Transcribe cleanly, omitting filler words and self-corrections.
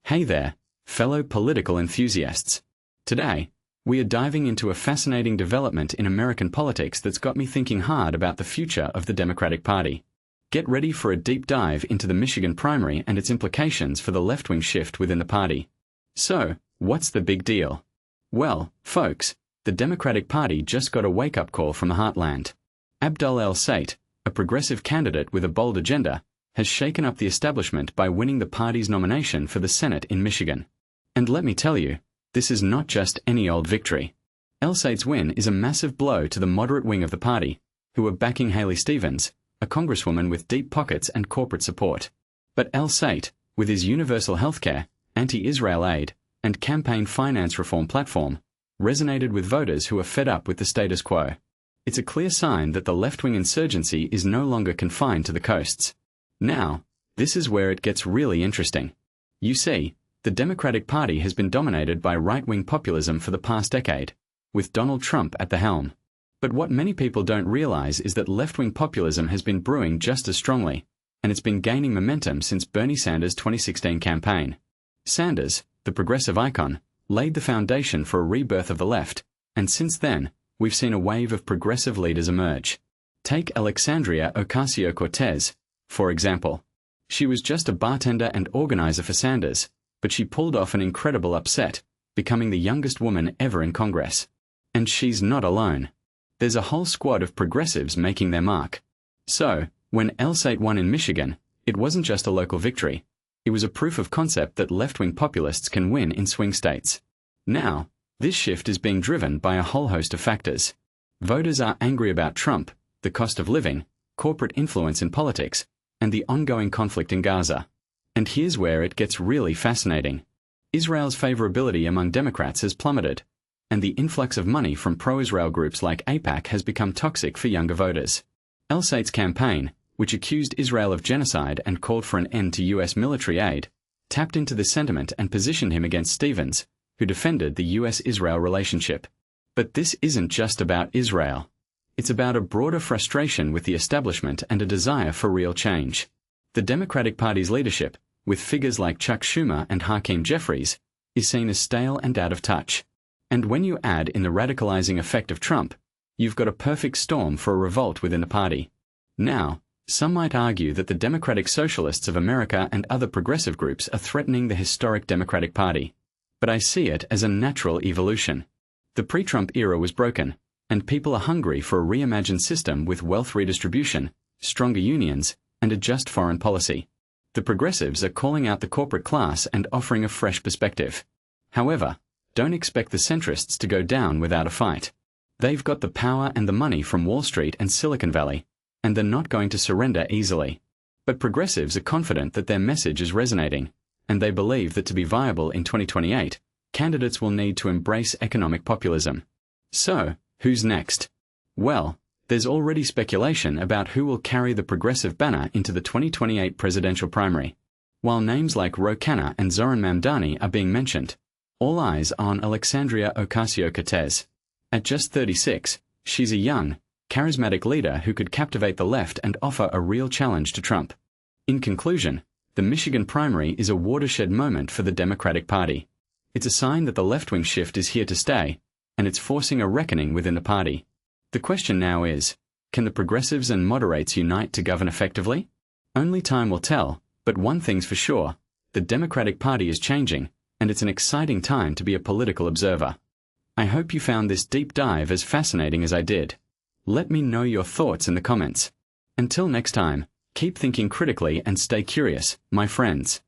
Hey there, fellow political enthusiasts. Today, we are diving into a fascinating development in American politics that's got me thinking hard about the future of the Democratic Party. Get ready for a deep dive into the Michigan primary and its implications for the left-wing shift within the party. So, what's the big deal? Well, folks, the Democratic Party just got a wake-up call from the heartland. Abdul El-Sayed, a progressive candidate with a bold agenda, has shaken up the establishment by winning the party's nomination for the Senate in Michigan. And let me tell you, this is not just any old victory. El-Sayed's win is a massive blow to the moderate wing of the party, who are backing Haley Stevens, a congresswoman with deep pockets and corporate support. But El-Sayed, with his universal healthcare, anti-Israel aid, and campaign finance reform platform, resonated with voters who are fed up with the status quo. It's a clear sign that the left-wing insurgency is no longer confined to the coasts. Now, this is where it gets really interesting. You see, the Democratic Party has been dominated by right-wing populism for the past decade, with Donald Trump at the helm. But what many people don't realize is that left-wing populism has been brewing just as strongly, and it's been gaining momentum since Bernie Sanders' 2016 campaign. Sanders, the progressive icon, laid the foundation for a rebirth of the left, and since then, we've seen a wave of progressive leaders emerge. Take Alexandria Ocasio-Cortez, for example. She was just a bartender and organizer for Sanders, but she pulled off an incredible upset, becoming the youngest woman ever in Congress. And she's not alone. There's a whole squad of progressives making their mark. So, when El-Sayed won in Michigan, it wasn't just a local victory. It was a proof of concept that left-wing populists can win in swing states. Now, this shift is being driven by a whole host of factors. Voters are angry about Trump, the cost of living, corporate influence in politics, and the ongoing conflict in Gaza. And here's where it gets really fascinating. Israel's favorability among Democrats has plummeted, and the influx of money from pro-Israel groups like AIPAC has become toxic for younger voters. El-Sayed's campaign, which accused Israel of genocide and called for an end to U.S. military aid, tapped into this sentiment and positioned him against Stevens, who defended the U.S.-Israel relationship. But this isn't just about Israel. It's about a broader frustration with the establishment and a desire for real change. The Democratic Party's leadership, with figures like Chuck Schumer and Hakeem Jeffries, is seen as stale and out of touch. And when you add in the radicalizing effect of Trump, you've got a perfect storm for a revolt within the party. Now, some might argue that the Democratic Socialists of America and other progressive groups are threatening the historic Democratic Party. But I see it as a natural evolution. The pre-Trump era was broken, and people are hungry for a reimagined system with wealth redistribution, stronger unions, and a just foreign policy. The progressives are calling out the corporate class and offering a fresh perspective. However, don't expect the centrists to go down without a fight. They've got the power and the money from Wall Street and Silicon Valley, and they're not going to surrender easily. But progressives are confident that their message is resonating, and they believe that to be viable in 2028, candidates will need to embrace economic populism. So, who's next? Well, there's already speculation about who will carry the progressive banner into the 2028 presidential primary. While names like Ro Khanna and Zoran Mamdani are being mentioned, all eyes are on Alexandria Ocasio-Cortez. At just 36, she's a young, charismatic leader who could captivate the left and offer a real challenge to Trump. In conclusion, the Michigan primary is a watershed moment for the Democratic Party. It's a sign that the left-wing shift is here to stay, and it's forcing a reckoning within the party. The question now is, can the progressives and moderates unite to govern effectively? Only time will tell, but one thing's for sure, the Democratic Party is changing, and it's an exciting time to be a political observer. I hope you found this deep dive as fascinating as I did. Let me know your thoughts in the comments. Until next time, keep thinking critically and stay curious, my friends.